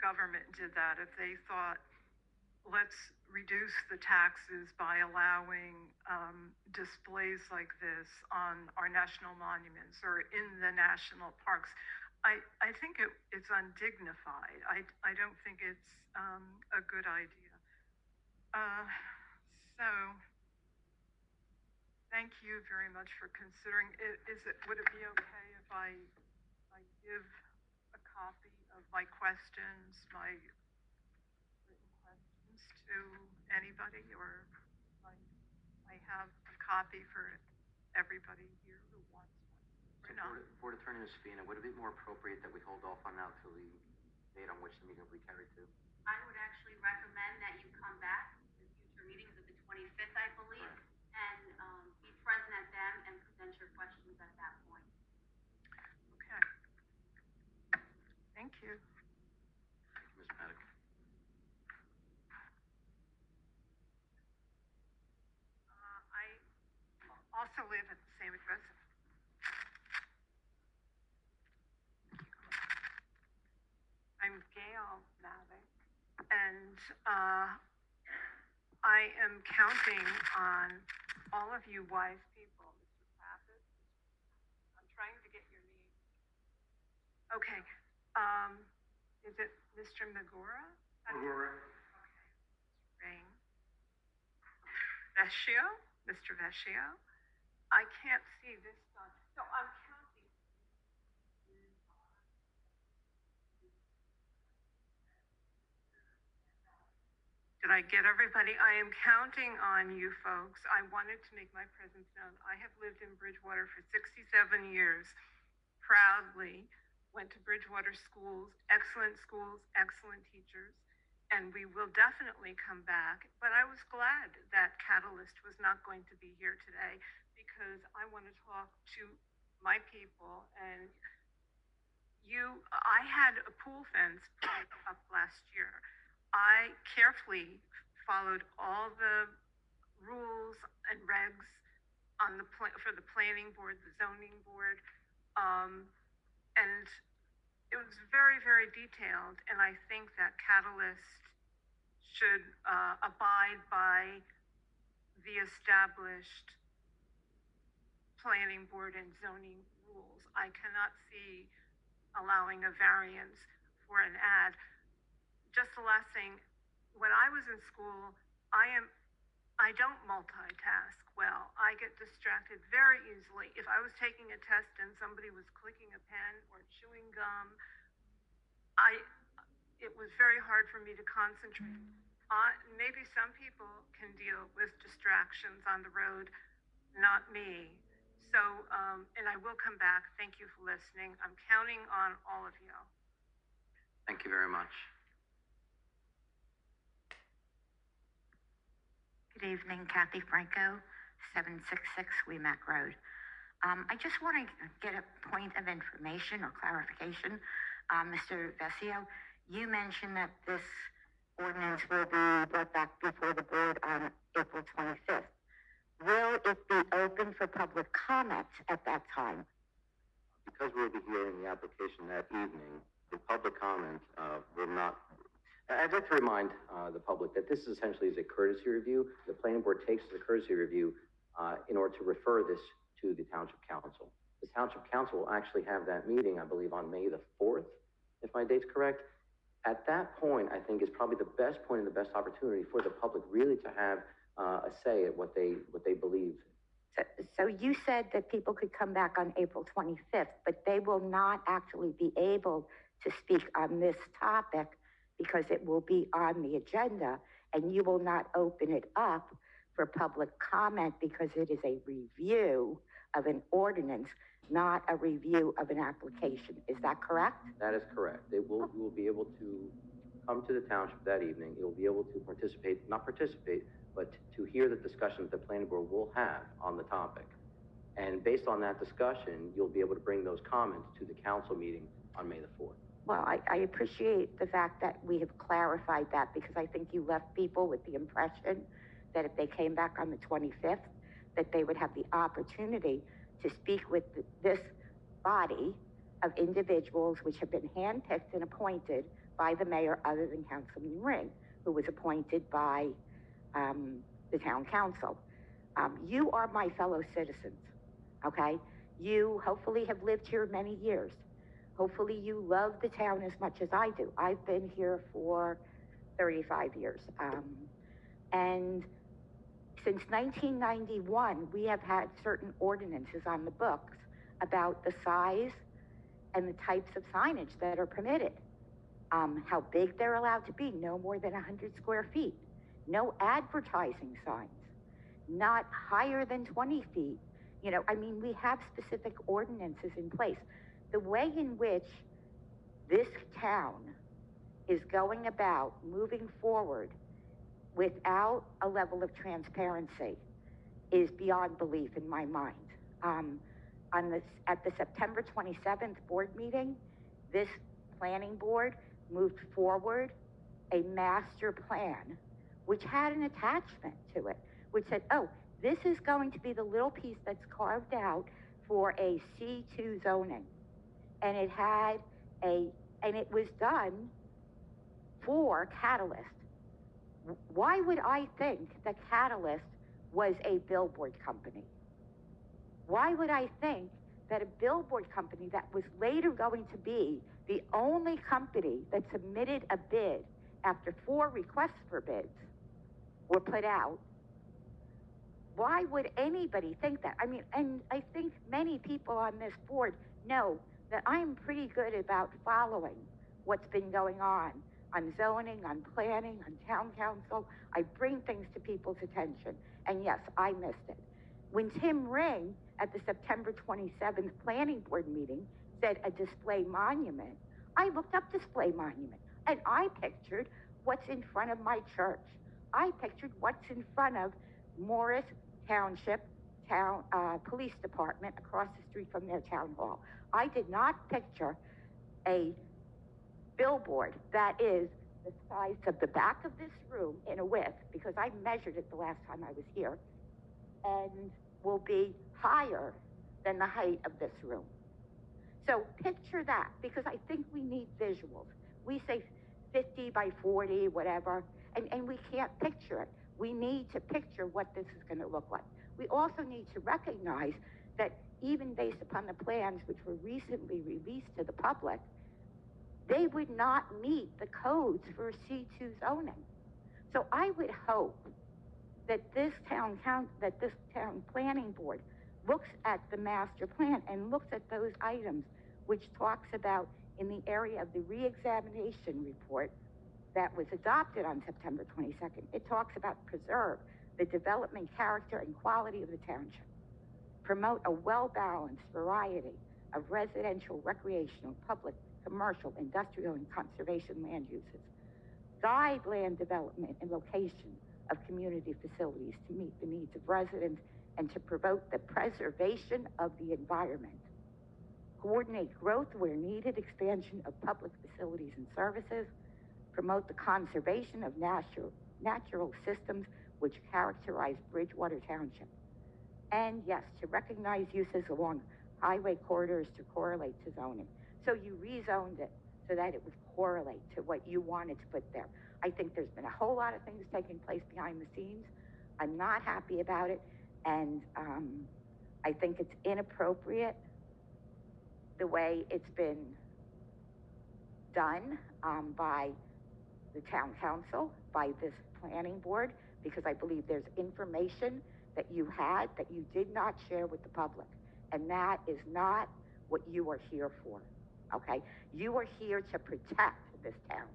government did that, if they thought, let's reduce the taxes by allowing displays like this on our national monuments or in the national parks, I think it's undignified. I don't think it's a good idea. So thank you very much for considering. Would it be okay if I give a copy of my questions, my written questions to anybody, or I have a copy for everybody here who wants one, or not? Board Attorney Spina, would it be more appropriate that we hold off on that until the date on which the meeting will be carried to? I would actually recommend that you come back to future meetings of the 25th, I believe, right, and be present at them and present your questions at that point. Okay. Thank you. Thank you, Ms. Maddox. I also live at the same address. I'm Gail Maddox, and I am counting on all of you wise people, Mr. Pappas. I'm trying to get your name. Okay. Is it Mr. Magura? Magura. Okay. Ring. Vecchio? Mr. Vecchio? I can't see this one. So I'm counting. Did I get everybody? I am counting on you folks. I wanted to make my presence known. I have lived in Bridgewater for 67 years, proudly, went to Bridgewater schools, excellent teachers, and we will definitely come back. But I was glad that Catalyst was not going to be here today because I want to talk to my people. And I had a pool fence put up last year. I carefully followed all the rules and regs on for the planning board, the zoning board, and it was very, very detailed. And I think that Catalyst should abide by the established planning board and zoning rules. I cannot see allowing a variance for an ad. Just the last thing, when I was in school, I don't multitask well. I get distracted very easily. If I was taking a test and somebody was clicking a pen or chewing gum, it was very hard for me to concentrate. Maybe some people can deal with distractions on the road, not me. So, and I will come back. Thank you for listening. I'm counting on all of you. Thank you very much. Good evening, Kathy Franco, 766 Weemac Road. I just want to get a point of information or clarification. Mr. Vecchio, you mentioned that this ordinance will be brought back before the board on April 25th. Will it be open for public comment at that time? Because we'll be hearing the application that evening, the public comment will not. I'd like to remind the public that this essentially is a courtesy review. The planning board takes the courtesy review in order to refer this to the Township Council. The Township Council will actually have that meeting, I believe, on May the 4th, if my date's correct. At that point, I think is probably the best point and the best opportunity for the public really to have a say at what they believe. So you said that people could come back on April 25th, but they will not actually be able to speak on this topic because it will be on the agenda, and you will not open it up for public comment because it is a review of an ordinance, not a review of an application. Is that correct? That is correct. You will be able to come to the township that evening. You'll be able to not participate, but to hear the discussions the planning board will have on the topic. And based on that discussion, you'll be able to bring those comments to the council meeting on May the 4th. Well, I appreciate the fact that we have clarified that because I think you left people with the impression that if they came back on the 25th, that they would have the opportunity to speak with this body of individuals which have been handpicked and appointed by the mayor other than Councilman Ring, who was appointed by the town council. You are my fellow citizens, okay? You hopefully have lived here many years. Hopefully you love the town as much as I do. I've been here for 35 years. And since 1991, we have had certain ordinances on the books about the size and the types of signage that are permitted. How big they're allowed to be, no more than 100 square feet. No advertising signs, not higher than 20 feet. You know, I mean, we have specific ordinances in place. The way in which this town is going about moving forward without a level of transparency is beyond belief in my mind. At the September 27th board meeting, this planning board moved forward a master plan, which had an attachment to it, which said, oh, this is going to be the little piece that's carved out for a C2 zoning. And it had and it was done for Catalyst. Why would I think that Catalyst was a billboard company? Why would I think that a billboard company that was later going to be the only company that submitted a bid after 4 requests for bids were put out? Why would anybody think that? I mean, and I think many people on this board know that I'm pretty good about following what's been going on zoning, on planning, on town council. I bring things to people's attention. And yes, I missed it. When Tim Ring at the September 27th planning board meeting said a display monument, I looked up display monument and I pictured what's in front of my church. I pictured what's in front of Morris Township Police Department across the street from their town hall. I did not picture a billboard that is the size of the back of this room in a width, because I measured it the last time I was here, and will be higher than the height of this room. So picture that, because I think we need visuals. We say 50 by 40, whatever, and we can't picture it. We need to picture what this is going to look like. We also need to recognize that even based upon the plans which were recently released to the public, they would not meet the codes for C2 zoning. So I would hope that this town planning board looks at the master plan and looks at those items which talks about in the area of the re-examination report that was adopted on September 22nd. It talks about preserve the development, character, and quality of the township. Promote a well-balanced variety of residential, recreational, public, commercial, industrial, and conservation land uses. Guide land development and location of community facilities to meet the needs of residents and to promote the preservation of the environment. Coordinate growth where needed, expansion of public facilities and services. Promote the conservation of natural systems which characterize Bridgewater Township. And yes, to recognize uses along highway corridors to correlate to zoning. So you rezoned it so that it would correlate to what you wanted to put there. I think there's been a whole lot of things taking place behind the scenes. I'm not happy about it, and I think it's inappropriate the way it's been done by the town council, by this planning board, because I believe there's information that you had that you did not share with the public, and that is not what you are here for. Okay, you are here to protect this town.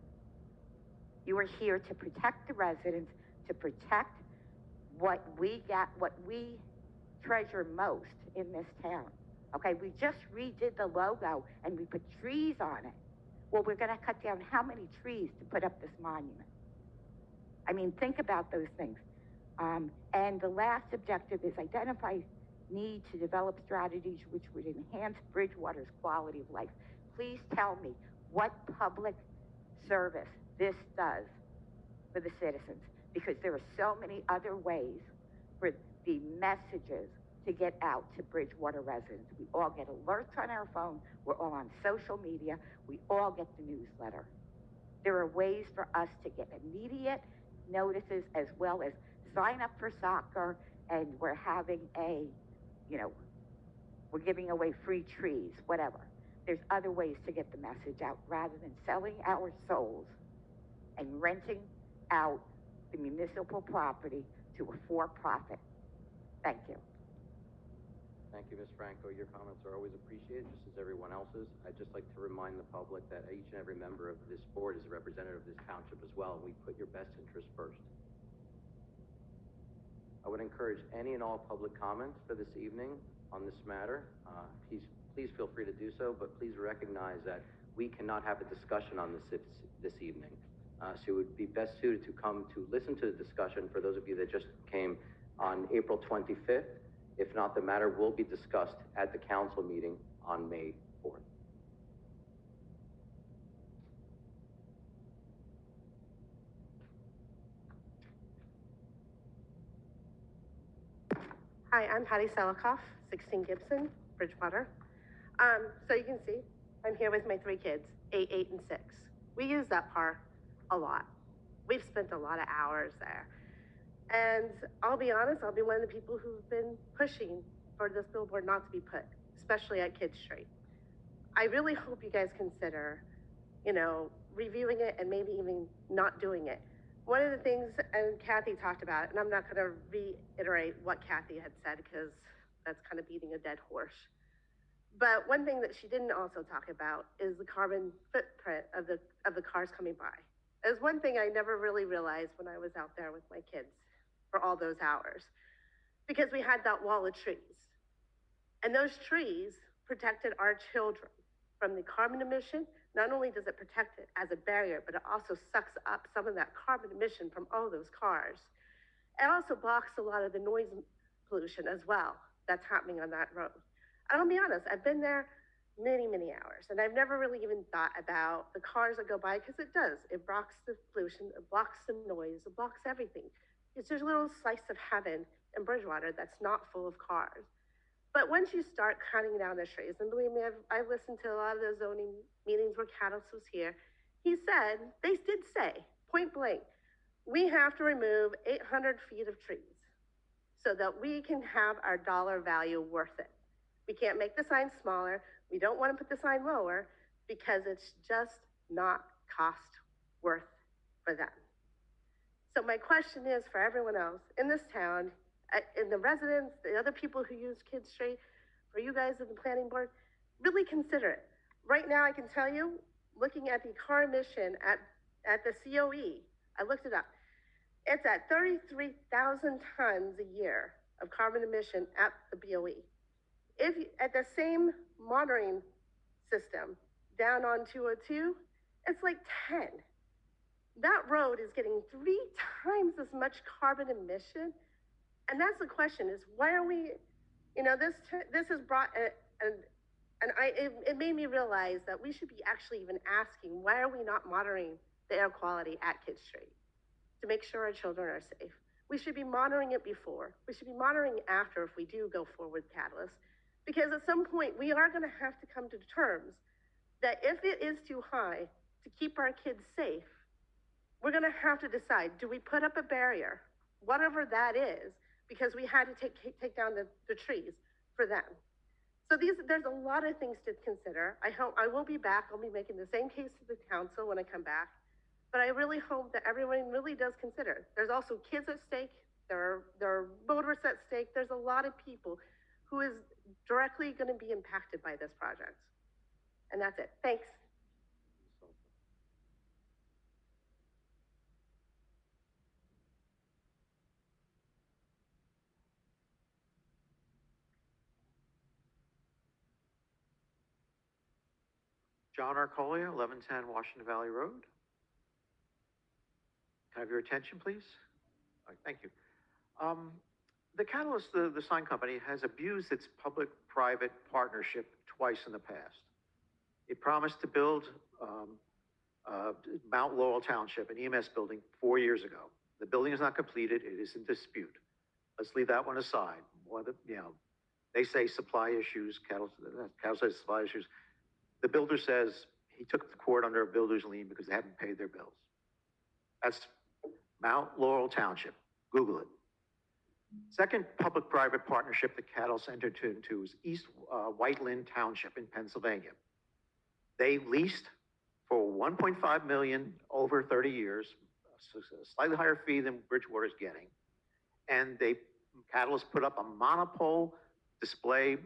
You are here to protect the residents, to protect what we treasure most in this town. Okay, we just redid the logo and we put trees on it. Well, we're going to cut down how many trees to put up this monument? I mean, think about those things. And the last objective is identify need to develop strategies which would enhance Bridgewater's quality of life. Please tell me what public service this does for the citizens, because there are so many other ways for the messages to get out to Bridgewater residents. We all get alerts on our phone. We're all on social media. We all get the newsletter. There are ways for us to get immediate notices as well as sign up for soccer, and we're having we're giving away free trees, whatever. There's other ways to get the message out rather than selling our souls and renting out the municipal property to a for-profit. Thank you. Thank you, Ms. Franco. Your comments are always appreciated, just as everyone else's. I'd just like to remind the public that each and every member of this board is a representative of this township as well, and we put your best interest first. I would encourage any and all public comments for this evening on this matter. Please feel free to do so, but please recognize that we cannot have a discussion on this evening. So it would be best suited to come to listen to the discussion for those of you that just came on April 25th. If not, the matter will be discussed at the council meeting on May 4th. Hi, I'm Patty Selikoff, 16 Gibson, Bridgewater. So you can see, I'm here with my 3 kids, 8, 8, and 6. We use that park a lot. We've spent a lot of hours there. And I'll be honest, I'll be one of the people who've been pushing for this billboard not to be put, especially at Kidd Street. I really hope you guys consider, reviewing it and maybe even not doing it. One of the things, and Kathy talked about it, and I'm not going to reiterate what Kathy had said because that's kind of beating a dead horse. But one thing that she didn't also talk about is the carbon footprint of the cars coming by. It was one thing I never really realized when I was out there with my kids for all those hours, because we had that wall of trees. And those trees protected our children from the carbon emission. Not only does it protect it as a barrier, but it also sucks up some of that carbon emission from all those cars. It also blocks a lot of the noise pollution as well that's happening on that road. And I'll be honest, I've been there many, many hours, and I've never really even thought about the cars that go by, because it does. It blocks the pollution, it blocks the noise, it blocks everything. It's just a little slice of heaven in Bridgewater that's not full of cars. But once you start cutting down the trees, and believe me, I've listened to a lot of the zoning meetings where Caddis was here, they did say, point blank, we have to remove 800 feet of trees so that we can have our dollar value worth it. We can't make the sign smaller. We don't want to put the sign lower because it's just not cost worth for them. So my question is for everyone else in this town, in the residents, the other people who use Kidd Street, for you guys in the planning board, really consider it. Right now, I can tell you, looking at the car emission at the COE, I looked it up. It's at 33,000 tons a year of carbon emission at the BOE. If at the same monitoring system down on 202, it's like 10. That road is getting 3 times as much carbon emission. And that's the question, is why are we, this has brought, it made me realize that we should be actually even asking, why are we not monitoring the air quality at Kidd Street to make sure our children are safe? We should be monitoring it before. We should be monitoring after if we do go forward with Catalyst. Because at some point, we are going to have to come to terms that if it is too high to keep our kids safe, we're going to have to decide, do we put up a barrier, whatever that is, because we had to take down the trees for them. So there's a lot of things to consider. I will be back. I'll be making the same case to the council when I come back. But I really hope that everyone really does consider. There's also kids at stake. There are motorists at stake. There's a lot of people who is directly going to be impacted by this project. And that's it. Thanks. John Arcolia, 1110 Washington Valley Road. Can I have your attention, please? All right, thank you. The Catalyst, the sign company, has abused its public-private partnership twice in the past. It promised to build Mount Laurel Township, an EMS building, 4 years ago. The building is not completed. It is in dispute. Let's leave that one aside. They say supply issues. Cattle says supply issues. The builder says he took the court under a builder's lien because they hadn't paid their bills. That's Mount Laurel Township. Google it. Second public-private partnership that Catalyst entered into is East Whiteland Township in Pennsylvania. They leased for $1.5 million over 30 years, a slightly higher fee than Bridgewater is getting. And Catalyst put up a monopole display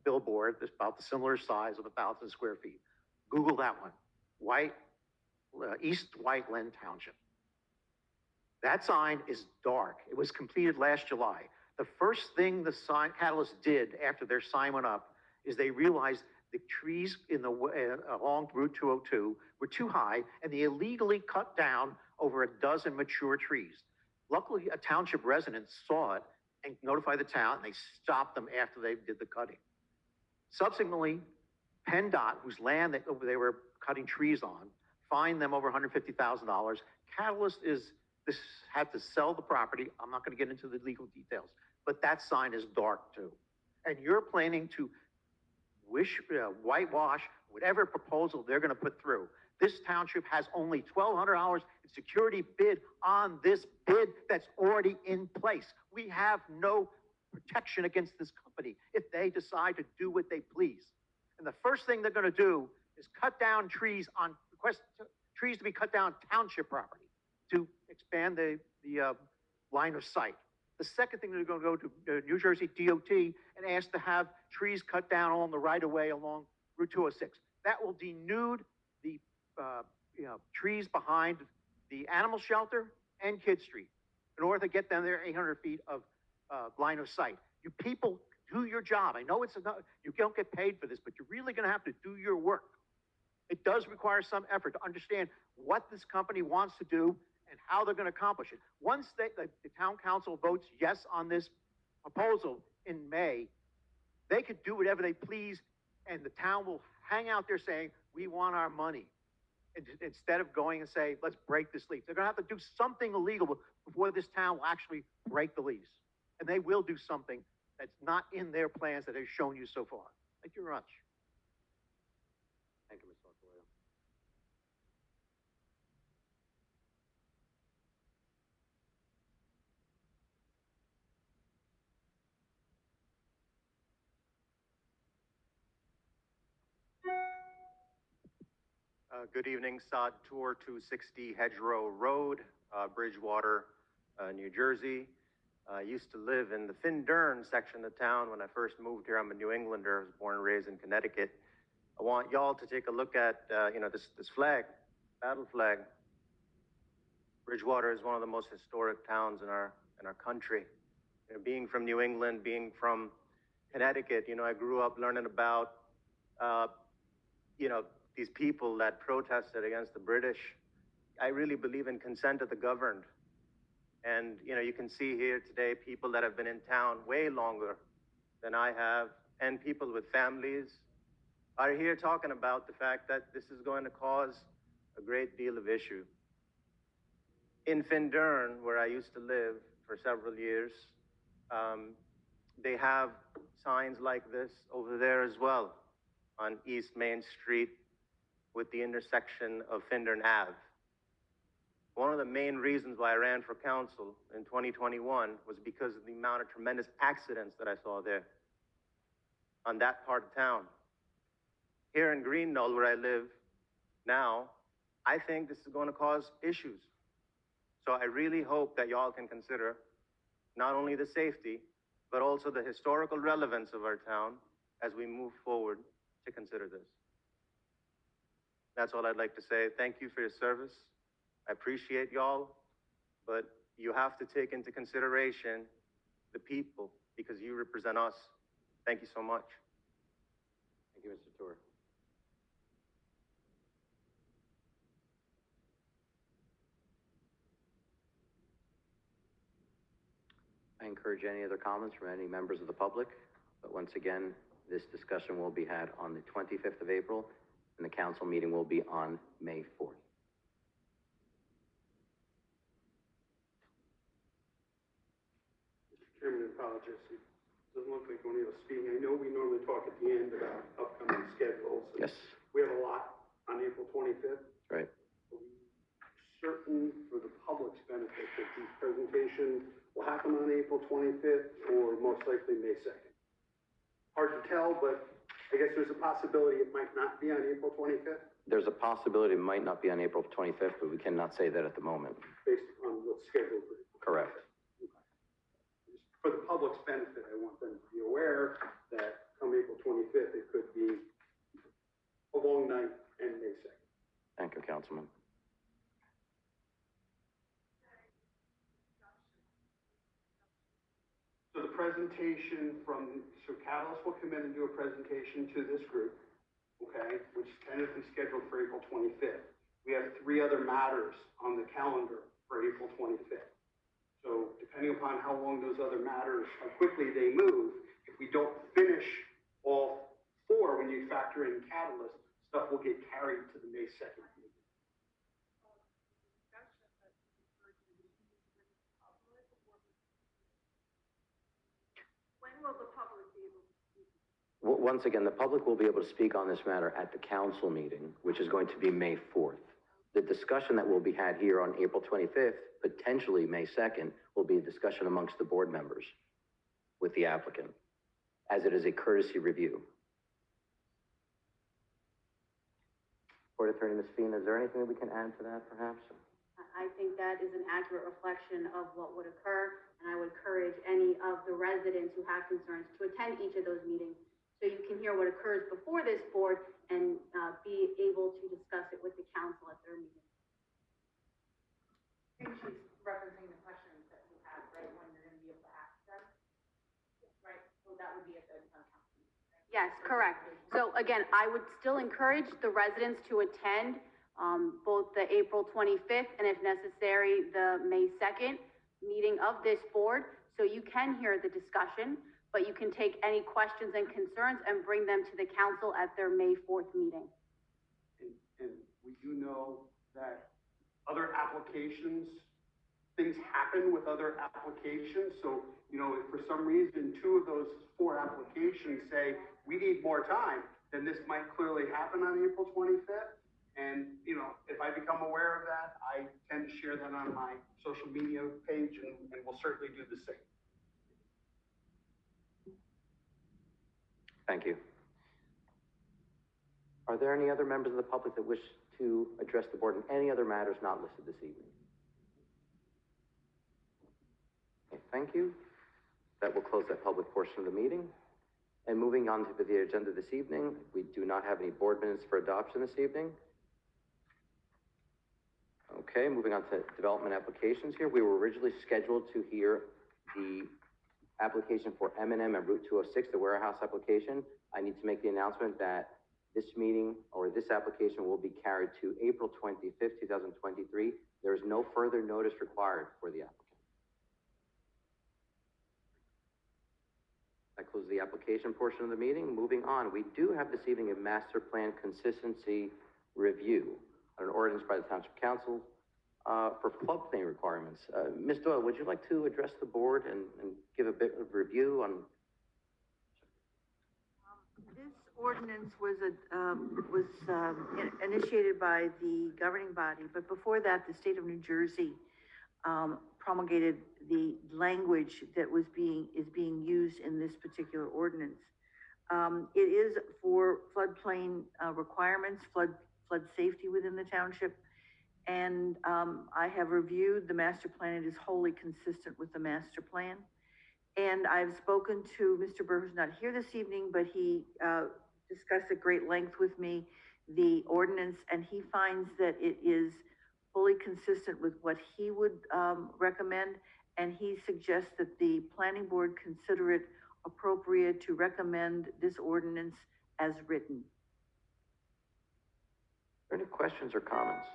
billboard that's about the similar size of 1,000 square feet. Google that one, East Whiteland Township. That sign is dark. It was completed last July. The first thing the Catalyst did after their sign went up is they realized the trees along Route 202 were too high, and they illegally cut down over a dozen mature trees. Luckily, a township resident saw it and notified the town, and they stopped them after they did the cutting. Subsequently, PennDOT, whose land they were cutting trees on, fined them over $150,000. Catalyst had to sell the property. I'm not going to get into the legal details, but that sign is dark too. And you're planning to whitewash whatever proposal they're going to put through. This township has only $1,200 in security bid on this bid that's already in place. We have no protection against this company if they decide to do what they please. And the first thing they're going to do is cut down trees trees to be cut down township property to expand the line of sight. The second thing, they're going to go to New Jersey DOT and ask to have trees cut down along the right-of-way along Route 206. That will denude the trees behind the animal shelter and Kid Street in order to get them their 800 feet of line of sight. You people do your job. I know you don't get paid for this, but you're really going to have to do your work. It does require some effort to understand what this company wants to do and how they're going to accomplish it. Once the town council votes yes on this proposal in May, they could do whatever they please, and the town will hang out there saying, we want our money, instead of going and say, let's break this lease. They're going to have to do something illegal before this town will actually break the lease. And they will do something that's not in their plans that they've shown you so far. Thank you very much. Thank you, Mr. Archuleta. Good evening, Sod Tour 260 Hedgerow Road, Bridgewater, New Jersey. I used to live in the Findern section of town when I first moved here. I'm a New Englander. I was born and raised in Connecticut. I want y'all to take a look at, this flag, battle flag. Bridgewater is one of the most historic towns in our country. Being from New England, being from Connecticut, I grew up learning about, these people that protested against the British. I really believe in consent of the governed. And, you can see here today people that have been in town way longer than I have, and people with families are here talking about the fact that this is going to cause a great deal of issue. In Findern, where I used to live for several years, they have signs like this over there as well on East Main Street with the intersection of Findern Ave. One of the main reasons why I ran for council in 2021 was because of the amount of tremendous accidents that I saw there on that part of town. Here in Green Knoll, where I live now, I think this is going to cause issues. So I really hope that y'all can consider not only the safety, but also the historical relevance of our town as we move forward to consider this. That's all I'd like to say. Thank you for your service. I appreciate y'all, but you have to take into consideration the people because you represent us. Thank you so much. Thank you, Mr. Tour. I encourage any other comments from any members of the public, but once again, this discussion will be had on the 25th of April, and the council meeting will be on May 4th. Mr. Chairman, I apologize. It doesn't look like anyone was speaking. I know we normally talk at the end about upcoming schedules. Yes. We have a lot on the 25th. Right. Are we certain for the public's benefit that the presentation will happen on April 25th or most likely May 2nd? Hard to tell, but I guess there's a possibility it might not be on April 25th, There's a possibility it might not be on April 25th, but we cannot say that at the moment. based on what's scheduled for. Correct. Okay. Just for the public's benefit, I want them to be aware that come April 25th, it could be a long night and May 2nd. Thank you, Councilman. So the presentation so Catalyst will come in and do a presentation to this group, okay, which is tentatively scheduled for April 25th. We have 3 other matters on the calendar for April 25th. So depending upon how long those other matters, how quickly they move, if we don't finish all 4 when you factor in Catalyst, stuff will get carried to the May 2nd meeting. When will the public be able to speak? Once again, the public will be able to speak on this matter at the council meeting, which is going to be May 4th. The discussion that will be had here on April 25th, potentially May 2nd, will be a discussion amongst the board members with the applicant, as it is a courtesy review. Board Attorney Ms. Fien, is there anything that we can add to that, perhaps? I think that is an accurate reflection of what would occur, and I would encourage any of the residents who have concerns to attend each of those meetings, so you can hear what occurs before this board and be able to discuss it with the council at their meeting. I think she's referencing the questions that we have, right, when you're gonna be able to ask them, right? So that would be at the town council meeting, right? Yes, correct. So again, I would still encourage the residents to attend both the April 25th and if necessary, the May 2nd meeting of this board. So you can hear the discussion, but you can take any questions and concerns and bring them to the council at their May 4th meeting. And we do know that other applications, things happen with other applications. So, you know, if for some reason 2 of those 4 applications say, we need more time, then this might clearly happen on April 25th. And, you know, if I become aware of that, I tend to share that on my social media page and will certainly do the same. Thank you. Are there any other members of the public that wish to address the board on any other matters not listed this evening? Okay, thank you. That will close that public portion of the meeting. And moving on to the agenda this evening, we do not have any board minutes for adoption this evening. Okay, moving on to development applications here. We were originally scheduled to hear the application for M&M and Route 206, the warehouse application. I need to make the announcement that this meeting or this application will be carried to April 25th, 2023. There is no further notice required for the applicant. That closes the application portion of the meeting. Moving on, we do have this evening a master plan consistency review, an ordinance by the Township Council for floodplain requirements. Ms. Doyle, would you like to address the board and give a bit of review on? This ordinance was initiated by the governing body, but before that, the state of New Jersey promulgated the language that is being used in this particular ordinance. It is for floodplain requirements, flood safety within the township. And I have reviewed the master plan. It is wholly consistent with the master plan. And I've spoken to Mr. Burr, who's not here this evening, but he discussed at great length with me the ordinance, and he finds that it is fully consistent with what he would recommend. And he suggests that the planning board consider it appropriate to recommend this ordinance as written. Are there any questions or comments?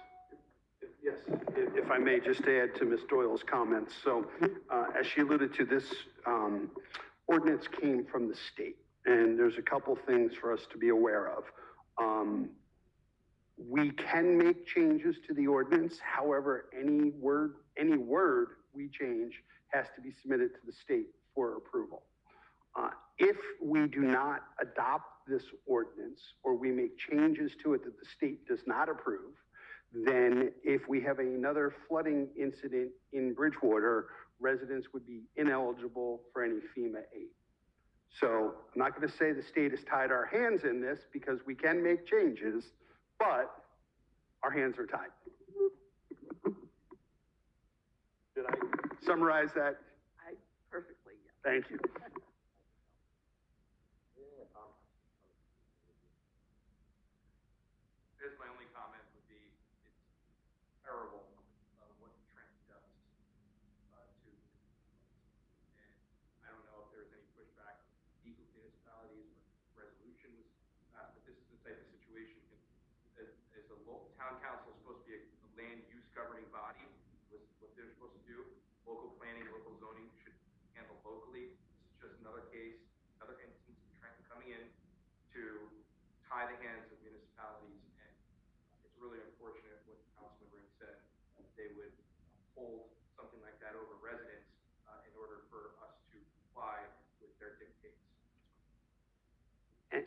Yes, if I may just add to Ms. Doyle's comments. So as she alluded to, this ordinance came from the state, and there's a couple things for us to be aware of. We can make changes to the ordinance. However, any word we change has to be submitted to the state for approval. If if we do not adopt this ordinance, or we make changes to it that the state does not approve, then if we have another flooding incident in Bridgewater, residents would be ineligible for any FEMA aid. So I'm not going to say the state has tied our hands in this, because we can make changes, but our hands are tied. Did I summarize that? Perfectly, yeah. Thank you. Here's my only comment would be, it's terrible, what Trent does, to, and I don't know if there's any pushback from equal municipalities when resolution was passed, but this is the type of situation, as a local town council is supposed to be a land use governing body, was what they're supposed to do. Local planning, local zoning should handle locally. This is just another case, another instance of Trenton coming in to tie the hands of municipalities, and it's really unfortunate what Councilman Ring said, that they would hold something like that over residents in order for us to comply with their dictates.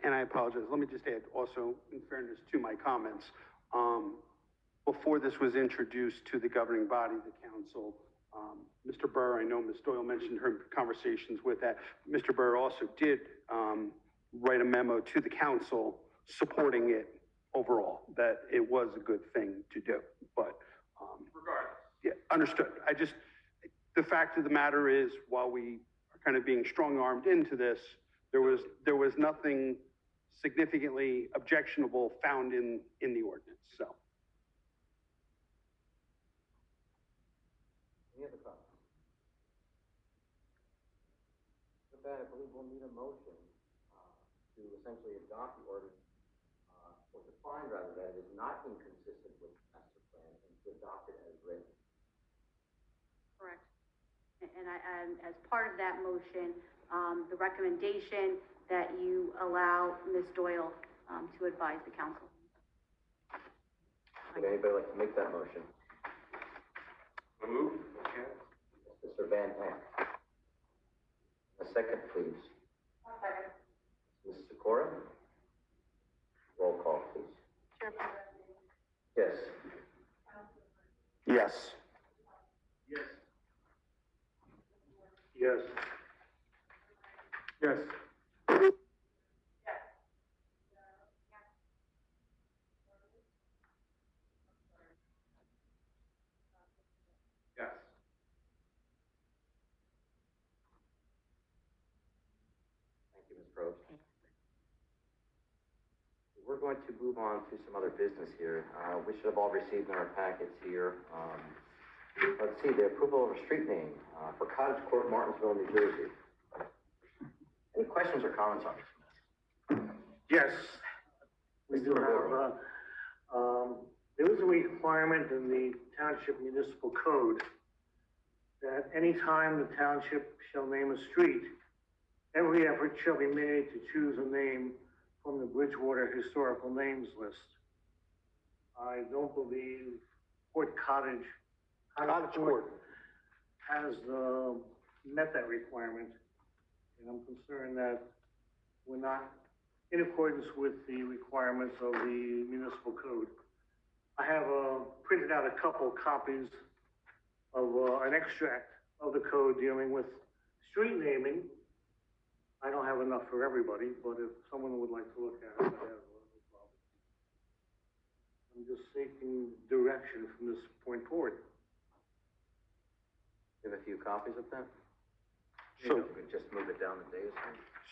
And I apologize. Let me just add also, in fairness to my comments, before this was introduced to the governing body, the council, Mr. Burr, I know Ms. Doyle mentioned her conversations with that. Mr. Burr also did write a memo to the council supporting it overall, that it was a good thing to do. But Regardless. yeah, understood. The fact of the matter is, while we are kind of being strong-armed into this, there was nothing significantly objectionable found in the ordinance, so. Any other comments? With that, I believe we'll need a motion to essentially adopt the ordinance, or to find rather that it is not inconsistent with the master plan, and to adopt it as written. Correct. And as part of that motion, the recommendation that you allow Ms. Doyle to advise the council. Would anybody like to make that motion? Move. Mr. VanAnt. A second, please. Mrs. Sikora? Roll call, please. Yes. Yes. Yes. Yes. Yes. Thank you, Ms. Probst. We're going to move on to some other business here. We should have all received in our packets here. Let's see, the approval of a street name for Cottage Court, Martinsville, New Jersey. Any questions or comments on this? Yes, we Mr. do McGorry. have, there is a requirement in the Township Municipal Code that any time the township shall name a street, every effort shall be made to choose a name from the Bridgewater Historical Names List. I don't believe Cottage Court has met that requirement, and I'm concerned that we're not in accordance with the requirements of the municipal code. I have printed out a couple copies of an extract of the code dealing with street naming. I don't have enough for everybody, but if someone would like to look at it, I have no problem. I'm just seeking direction from this point forward. You have a few copies of that? So- You could just move it down the dais.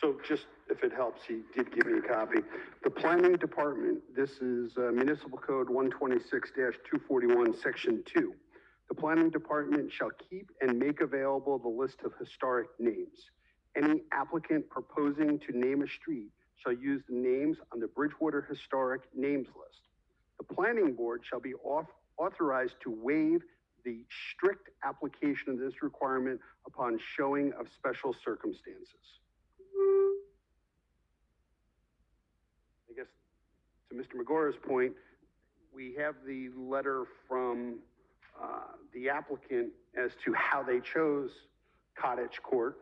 So just, if it helps, he did give me a copy. The planning department, this is Municipal Code 126-241, Section 2. The planning department shall keep and make available the list of historic names. Any applicant proposing to name a street shall use the names on the Bridgewater Historic Names List. The planning board shall be authorized to waive the strict application of this requirement upon showing of special circumstances. I guess, to Mr. Magora's point, we have the letter from the applicant as to how they chose Cottage Court.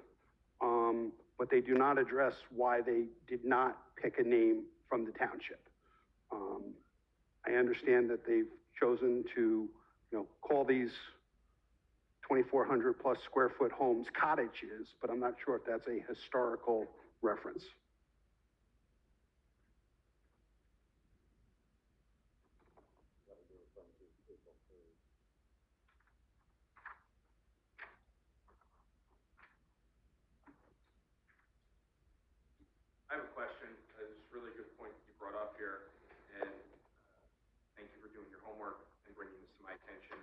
but they do not address why they did not pick a name from the township. I understand that they've chosen to, call these 2,400 plus square foot homes cottages, but I'm not sure if that's a historical reference. I have a question. It's a really good point that you brought up here, and thank you for doing your homework and bringing this to my attention.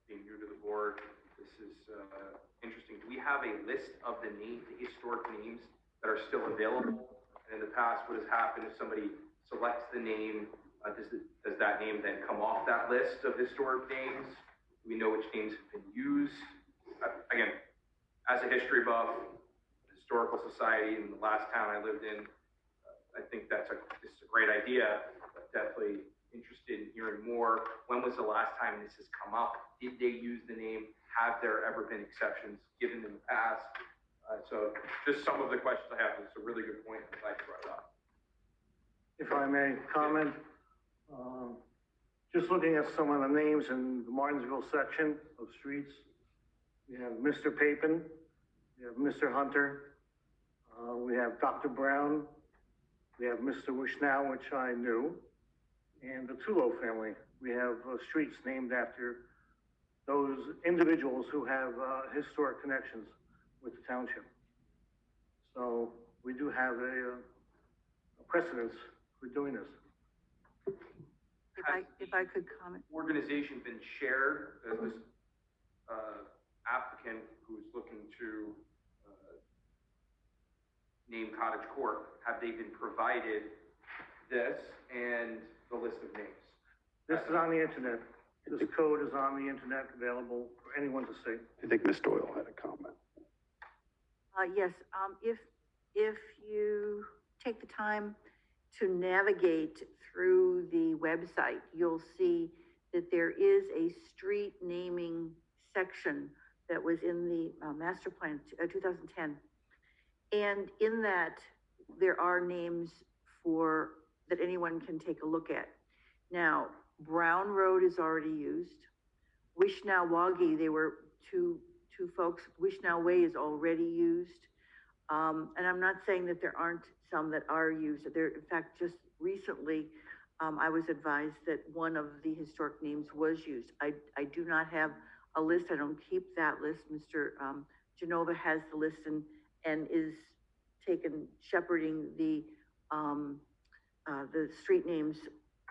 Being new to the board, this is interesting. Do we have a list of the historic names that are still available? And in the past, what has happened if somebody selects the name, does that name then come off that list of historic names? Do we know which names have been used? Again, as a history buff, Historical Society in the last town I lived in, I think this is a great idea, but definitely interested in hearing more. When was the last time this has come up? Did they use the name? Have there ever been exceptions given in the past? So just some of the questions I have. It's a really good point. I'm glad you brought it up. If I may comment, just looking at some of the names in the Martinsville section of streets, we have Mr. Papin, we have Mr. Hunter, we have Dr. Brown, we have Mr. Wishnow, which I knew, and the Tulo family. We have streets named after those individuals who have historic connections with the township. So we do have a precedence for doing this. If I could comment. Organization been shared as this applicant who's looking to name Cottage Court? Have they been provided this and the list of names? This is on the internet. This code is on the internet, available for anyone to see. I think Ms. Doyle had a comment. Yes, if you take the time to navigate through the website, you'll see that there is a street naming section that was in the master plan 2010. And in that, there are names that anyone can take a look at. Now, Brown Road is already used. Wishnawagi, they were two folks. Wishnow Way is already used. And I'm not saying that there aren't some that are used. There, in fact, just recently, I was advised that one of the historic names was used. I do not have a list. I don't keep that list. Mr. Genova has the list and is shepherding the street names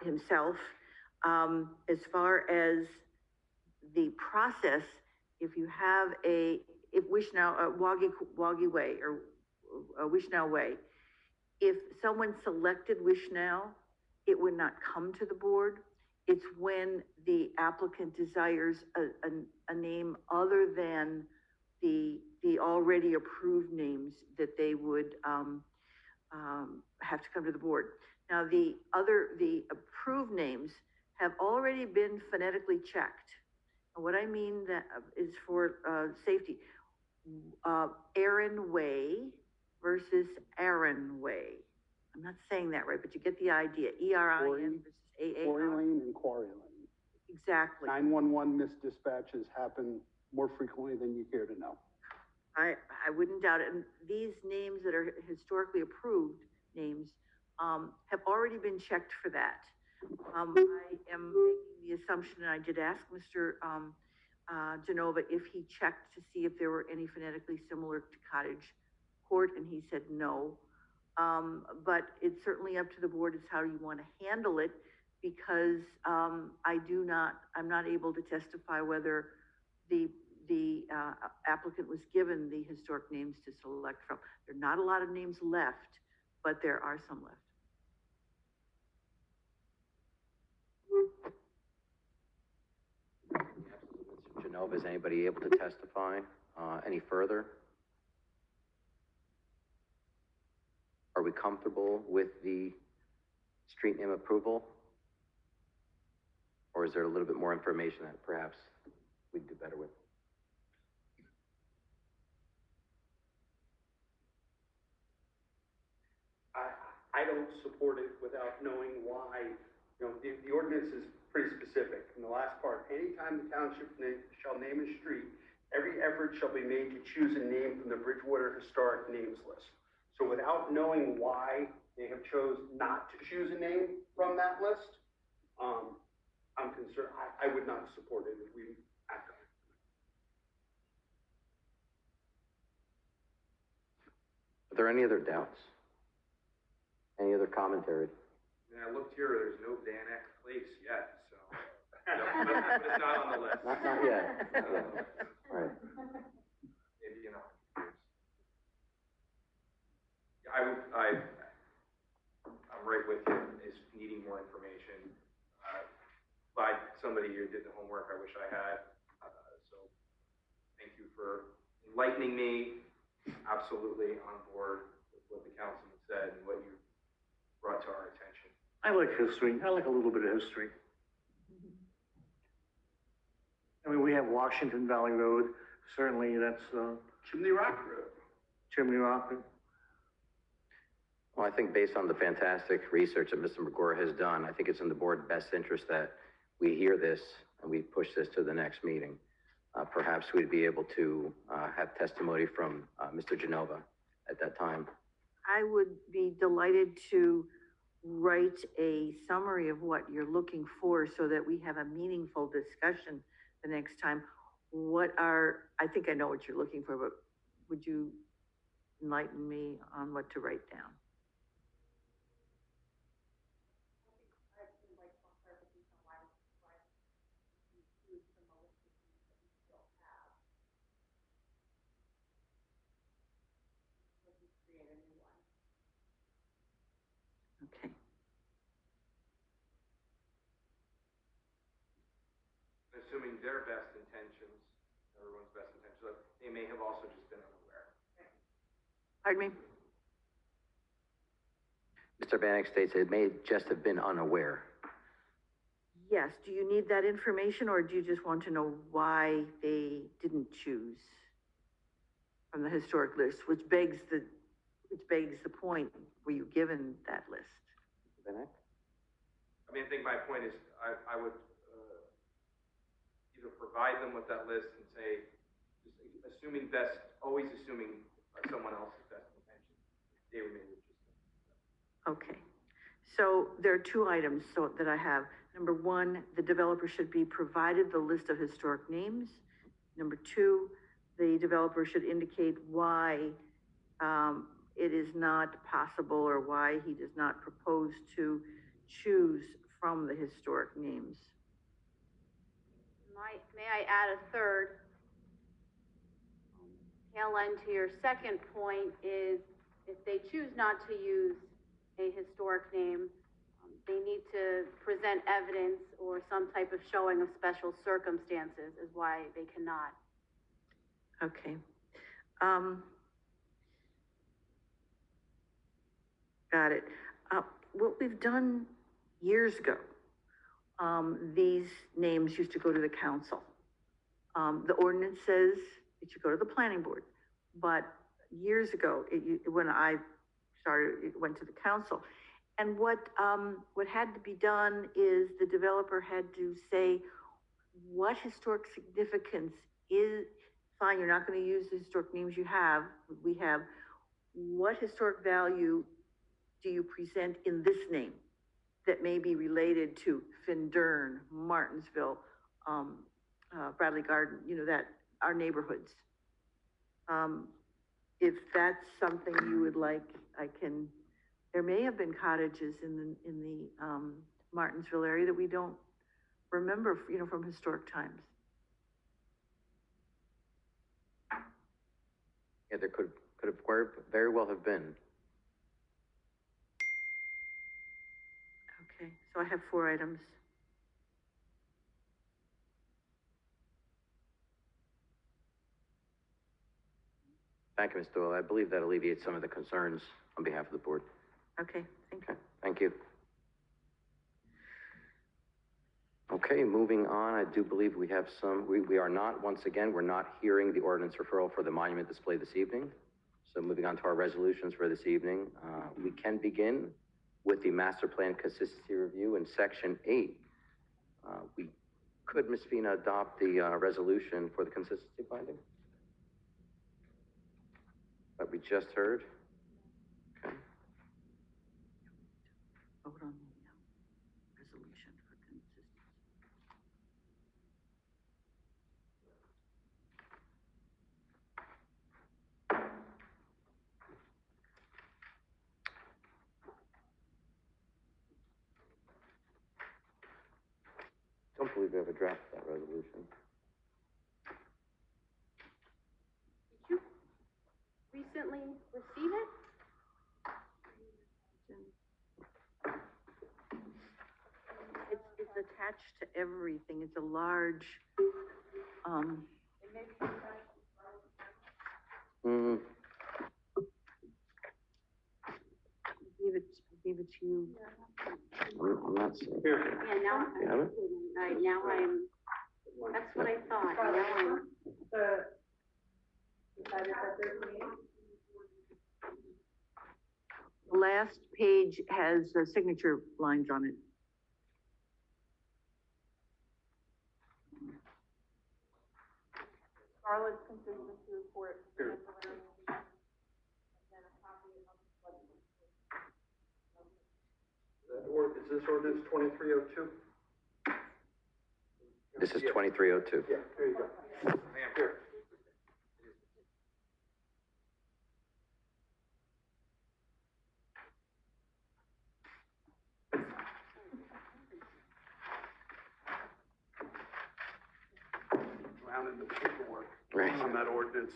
himself. As far as the process, if you have Wagi Way or Wishnow Way, if someone selected Wishnow, it would not come to the board. It's when the applicant desires a name other than the already approved names that they would have to come to the board. Now, the approved names have already been phonetically checked. And what I mean that is for safety. Aaron Way versus Aaron Way. I'm not saying that right, but you get the idea. ERIN versus AAR. Quarry Lane and Quarry Lane. Exactly. 911 missed dispatches happen more frequently than you care to know. I wouldn't doubt it. And these names that are historically approved names have already been checked for that. I am making the assumption, and I did ask Mr. Genova if he checked to see if there were any phonetically similar to Cottage Court, and he said no. But it's certainly up to the board as how you want to handle it, because I'm not able to testify whether the applicant was given the historic names to select from. There are not a lot of names left, but there are some left. Mr. Genova, is anybody able to testify any further? Are we comfortable with the street name approval? Or is there a little bit more information that perhaps we'd do better with? I don't support it without knowing why. You know, the ordinance is pretty specific. In the last part, anytime the township shall name a street, every effort shall be made to choose a name from the Bridgewater Historic Names list. So without knowing why they have chose not to choose a name from that list, I'm concerned, I would not support it if we act on it. Are there any other doubts? Any other commentary? And I looked here, there's no Van Eck Place yet, so, but it's not on the list. Not yet, not yet. All right. Maybe in 100 years. Yeah, I'm right with you, is needing more information. By somebody who did the homework, I wish I had. So thank you for enlightening me. Absolutely on board with what the councilman said and what you brought to our attention. I like history. I like a little bit of history. I mean, we have Washington Valley Road. Certainly, that's Chimney Rock Road. Chimney Rock. Well, I think based on the fantastic research that Mr. McGore has done, I think it's in the board's best interest that we hear this and we push this to the next meeting. Perhaps we'd be able to have testimony from Mr. Genova at that time. I would be delighted to write a summary of what you're looking for so that we have a meaningful discussion the next time. I think I know what you're looking for, but would you enlighten me on what to write down? Okay. Assuming their best intentions, everyone's best intentions, they may have also just been unaware. Pardon me? Mr. Bannock states it may just have been unaware. Yes, do you need that information or do you just want to know why they didn't choose from the historic list, which begs the point, were you given that list? Mr. Bannock? I mean, I think my point is, I would either provide them with that list and say, just assuming best, always assuming someone else's best intention, they were maybe just. Okay, so there are two items that I have. Number one, the developer should be provided the list of historic names. Number two, the developer should indicate why it is not possible or why he does not propose to choose from the historic names. May I add a third? Tail end to your second point is if they choose not to use a historic name, they need to present evidence or some type of showing of special circumstances is why they cannot. Okay. Got it. What we've done years ago, these names used to go to the council. The ordinance says it should go to the planning board, but years ago, when I started, it went to the council. And what had to be done is the developer had to say what historic significance is, fine, you're not going to use the historic names we have, what historic value do you present in this name that may be related to Findern, Martinsville, Bradley Garden, that our neighborhoods. If that's something you would like, there may have been cottages in the Martinsville area that we don't remember, from historic times. Yeah, there could have very well have been. Okay, so I have 4 items. Thank you, Ms. Doyle. I believe that alleviates some of the concerns on behalf of the board. Okay, thank you. Okay, thank you. Okay, moving on, I do believe we have we are not, once again, we're not hearing the ordinance referral for the monument display this evening. So moving on to our resolutions for this evening, we can begin with the master plan consistency review in section 8. We could, Ms. Fina, adopt the resolution for the consistency finding that we just heard? Okay. Vote on the, resolution for consistency. Don't believe we have a draft of that resolution. Did you recently receive it? It's attached to everything. It's a large, I gave it to you. I'm not seeing. Yeah, now, You have it? right, now I'm, that's what I thought, now I'm. The last page has signature lines on it. Charlotte's consistency report. Here. Or is this ordinance 2302? This is 2302. Yeah, there you go. Here. Drowning the paperwork Right. on that ordinance.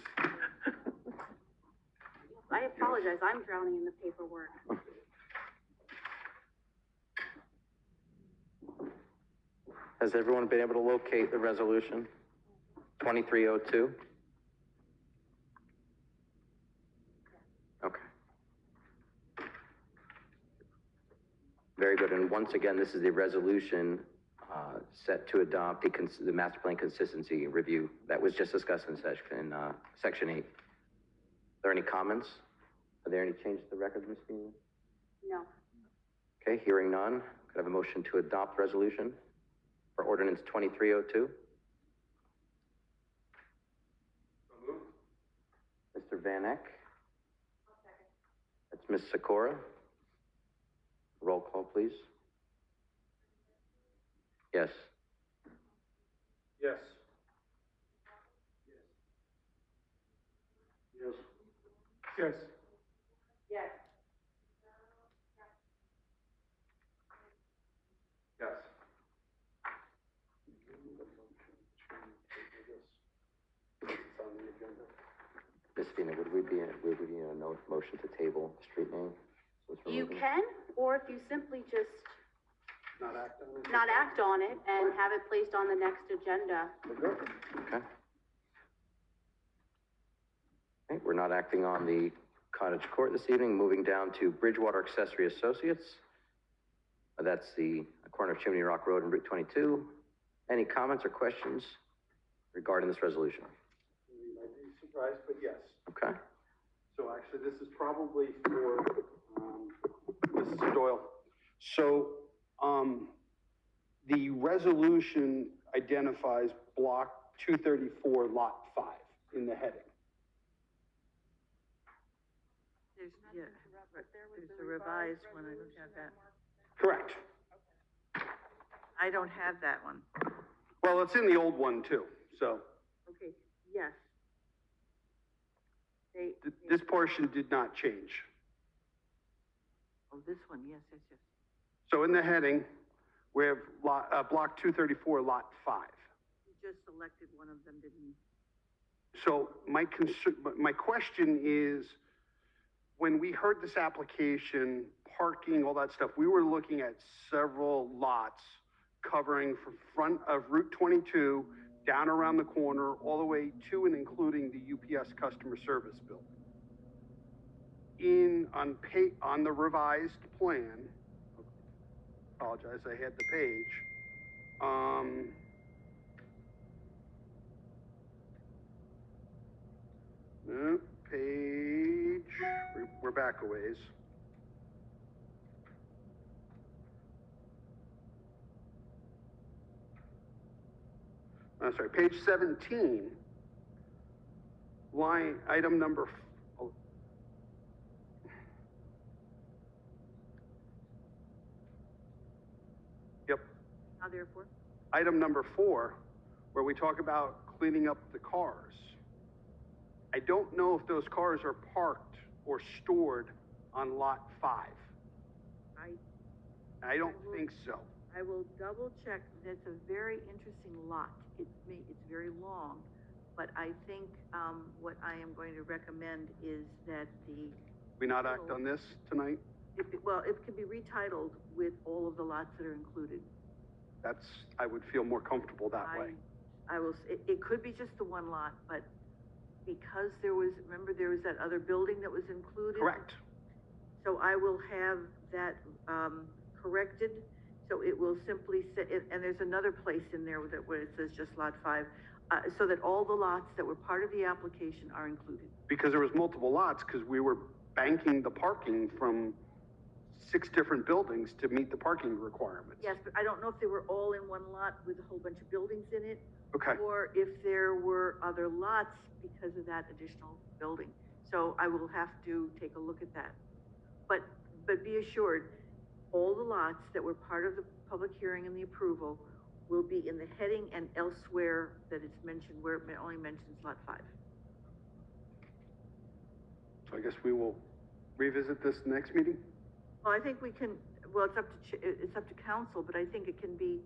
I apologize, I'm drowning in the paperwork. Has everyone been able to locate the resolution? 2302? Okay. Very good. And once again, this is the resolution set to adopt the master plan consistency review that was just discussed in section 8. Are there any comments? Are there any changes to the record, Ms. Feeney? No. Okay, hearing none. Could I have a motion to adopt resolution for ordinance 2302? So moved. Mr. Van Eck? That's Ms. Sikora. Roll call, please. Yes. Yes. Yes. Yes. Yes. Yes. It's on the agenda. Ms. Fina, would we be in a motion to table the street name? since we're You moving? can, or if you simply just Not act on it? not act on it and have it placed on the next agenda. Okay. Okay, we're not acting on the cottage court this evening. Moving down to Bridgewater Accessory Associates. That's the corner of Chimney Rock Road and Route 22. Any comments or questions regarding this resolution? You might be surprised, but yes. Okay. So actually, this is probably for, Mrs. Doyle. So, the resolution identifies block 234, lot 5 in the heading. There's a revised one, I don't have that. Correct. I don't have that one. Well, it's in the old one too, so Okay, yes. this portion did not change. Oh, this one, yes. So in the heading, we have block 234, lot 5. You just selected one of them, didn't you? So my question is, when we heard this application, parking, all that stuff, we were looking at several lots covering from front of Route 22, down around the corner, all the way to and including the UPS customer service building. On the revised plan, apologize, I had the page. Page, we're back a ways. page 17, item number, yep, Now therefore, item number 4, where we talk about cleaning up the cars. I don't know if those cars are parked or stored on lot 5. I don't think so. I will double check. That's a very interesting lot. It's very long, but I think, what I am going to recommend is that We not act on this tonight? it can be retitled with all of the lots that are included. I would feel more comfortable that way. It could be just the one lot, but because remember there was that other building that was included? Correct. So I will have that, corrected, so it will simply say, and there's another place in there where it says just lot 5, so that all the lots that were part of the application are included. Because there was multiple lots, because we were banking the parking from 6 different buildings to meet the parking requirements. Yes, but I don't know if they were all in one lot with a whole bunch of buildings in it. Okay. Or if there were other lots because of that additional building. So I will have to take a look at that. But be assured, all the lots that were part of the public hearing and the approval will be in the heading and elsewhere that it's mentioned, where it only mentions lot 5. So I guess we will revisit this next meeting? Well, I think we can, well, it's up to council, but I think it can be,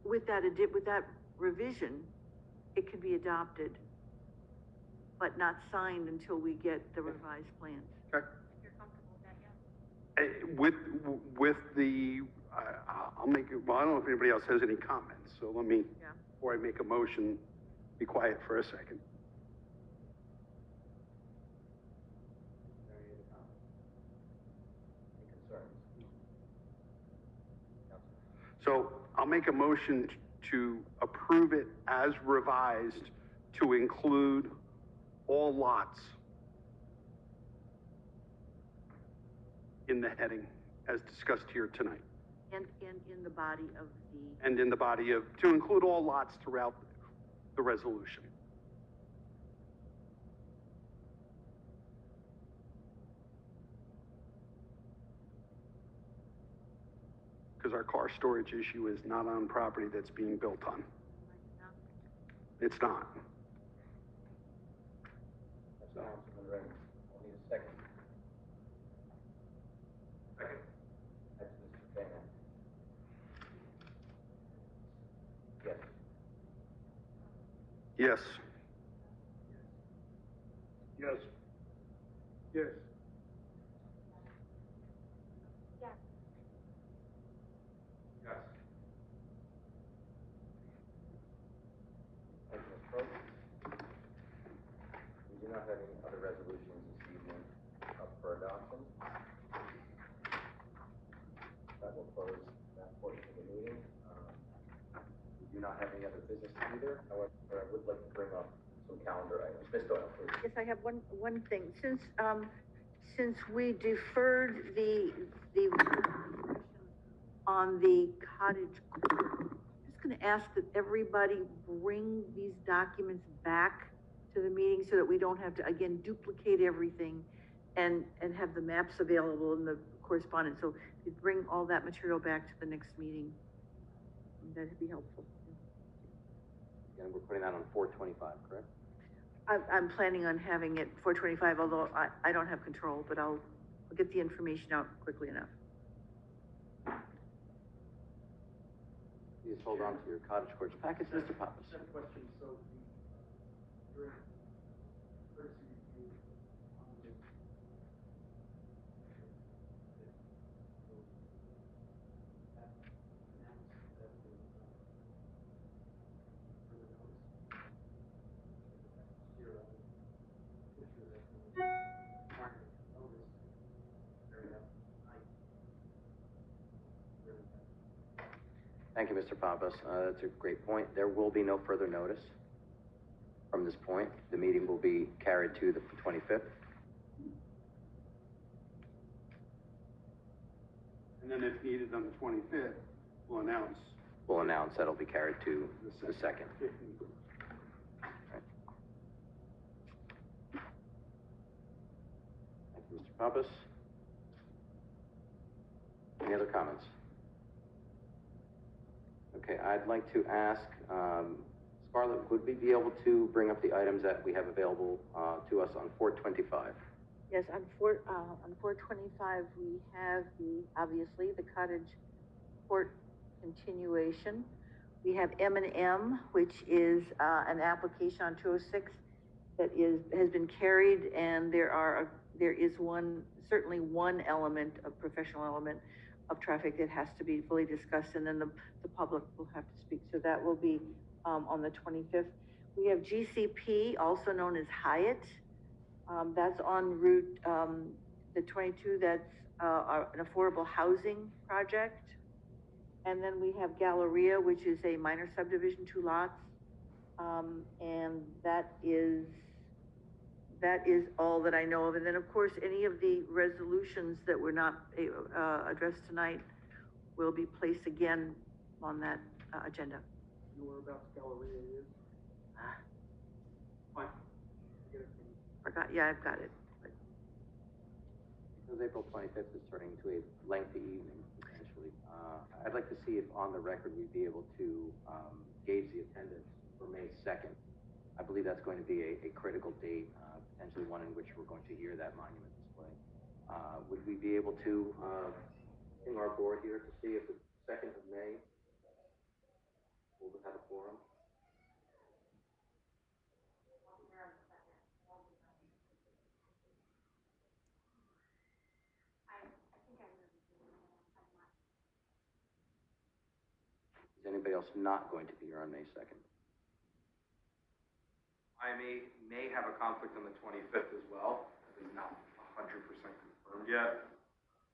with that revision, it can be adopted, but not signed until we get the revised plans. Okay. You're comfortable with that, yeah? With the, I'll make it, well, I don't know if anybody else has any comments, so let me, Yeah. before I make a motion, be quiet for a second. Any concerns? So I'll make a motion to approve it as revised to include all lots in the heading as discussed here tonight. And in the body of the, And in the body of, to include all lots throughout the resolution. Because our car storage issue is not on property that's being built on. It's not. That's Councilman Rennie. I'll need a second. Second. That's Mr. Dana. Yes. Yes. Yes. Yes. Thank you, Ms. Crowe. We do not have any other resolutions this evening up for adoption. That will close that portion of the meeting. We do not have any other business either. However, I would like to bring up some calendar items. Ms. Doyle, please. yes, I have one thing. Since we deferred the on the cottage court, I'm just gonna ask that everybody bring these documents back to the meeting so that we don't have to, again, duplicate everything and have the maps available and the correspondence. So if you bring all that material back to the next meeting, that'd be helpful. Again, we're putting that on 4/25, correct? I'm planning on having it 4/25, although I don't have control, but I'll get the information out quickly enough. Please hold on to your cottage courts packets, Mr. Pappas. I have a question, so during courtesy review on the Thank you, Mr. Pappas. That's a great point. There will be no further notice from this point. The meeting will be carried to the 25th. And then if needed on the 25th, we'll announce we'll announce that'll be carried to the second. Right. Thank you, Mr. Pappas. Any other comments? Okay, I'd like to ask, Scarlett, would we be able to bring up the items that we have available to us on 425? Yes, on 425, we have obviously, the cottage court continuation. We have M&M, which is, an application on 206 that has been carried, and there is certainly one professional element of traffic that has to be fully discussed, and then the public will have to speak. So that will be, on the 25th. We have GCP, also known as Hyatt. That's on Route, the 22, that's, an affordable housing project. And then we have Galleria, which is a minor subdivision, 2 lots. And that is all that I know of. And then, of course, any of the resolutions that were not addressed tonight will be placed again on that agenda. You know whereabouts Galleria is? Fine. Yeah, I've got it. But Because April 25th is turning into a lengthy evening, potentially, I'd like to see if on the record we'd be able to gauge the attendance for May 2nd. I believe that's going to be a critical date, potentially one in which we're going to hear that monument display. Would we be able to ping our board here to see if the 2nd of May will have a quorum? Is anybody else not going to be here on May 2nd? I may have a conflict on the 25th as well. It's not 100% confirmed yet,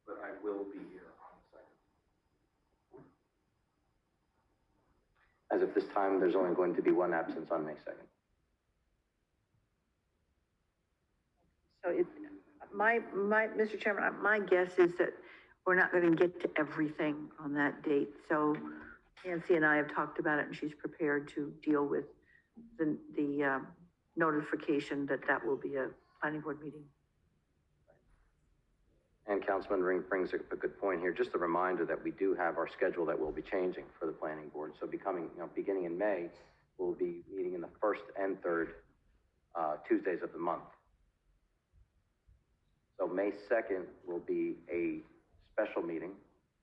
but I will be here on the 2nd. As of this time, there's only going to be one absence on May 2nd. So Mr. Chairman, my guess is that we're not going to get to everything on that date. So Nancy and I have talked about it, and she's prepared to deal with the notification that will be a planning board meeting. And Councilman Ring brings up a good point here. Just a reminder that we do have our schedule that will be changing for the planning board. So beginning in May, we'll be meeting in the first and third Tuesdays of the month. So May 2nd will be a special meeting.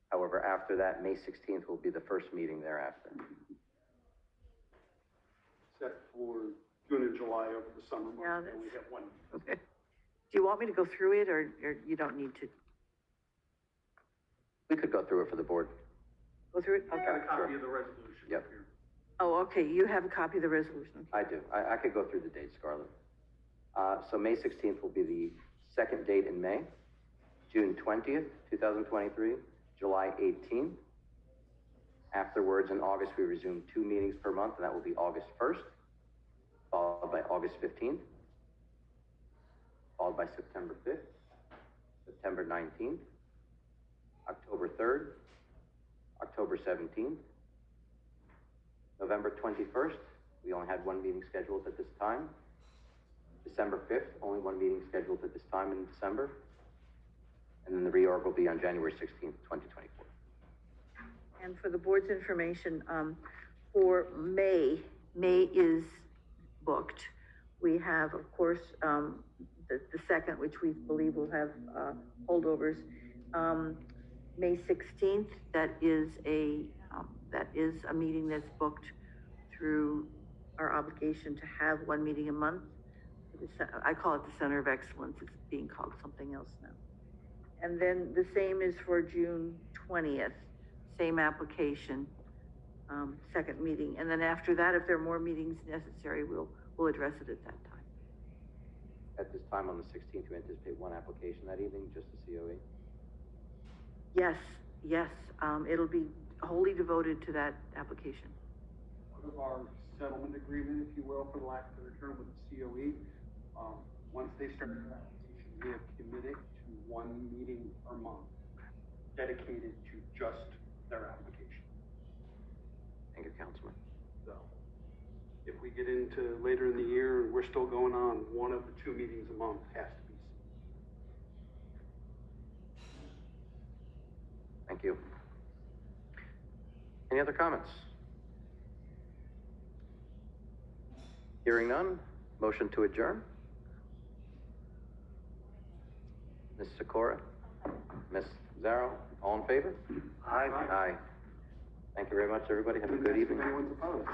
However, after that, May 16th will be the first meeting thereafter. Set for June and July over the summer months, Yeah, and we have one. Okay. Do you want me to go through it, or you don't need to We could go through it for the board. go through it? I've Okay. got a copy of the resolution Yep. here. Oh, okay, you have a copy of the resolution. Okay. I do. I could go through the dates, Scarlett. So May 16th will be the second date in May, June 20th, 2023, July 18th. Afterwards, in August, we resume 2 meetings per month, and that will be August 1st, followed by August 15th, followed by September 5th, September 19th, October 3rd, October 17th, November 21st, we only had 1 meeting scheduled at this time. December 5th, only 1 meeting scheduled at this time in December. And then the reorg will be on January 16th, 2024. And for the board's information, for May is booked. We have, of course, the second, which we believe will have holdovers. May 16th, that is a meeting that's booked through our obligation to have 1 meeting a month. I call it the Center of Excellence. It's being called something else now. And then the same is for June 20th, same application, second meeting. And then after that, if there are more meetings necessary, we'll address it at that time. At this time on the 16th, we anticipate 1 application that evening, just the COE. Yes, it'll be wholly devoted to that application. Part of our settlement agreement, if you will, for the lack of a better term, with the COE, once they start their application, we have committed to 1 meeting per month dedicated to just their application. Thank you, Councilman. So, if we get into later in the year and we're still going on, one of the 2 meetings a month has to be. Thank you. Any other comments? Hearing none, motion to adjourn. Ms. Sikora? Ms. Zarrow, all in favor? Aye. Aye. Thank you very much, everybody. Have a good evening. If anyone's opposed.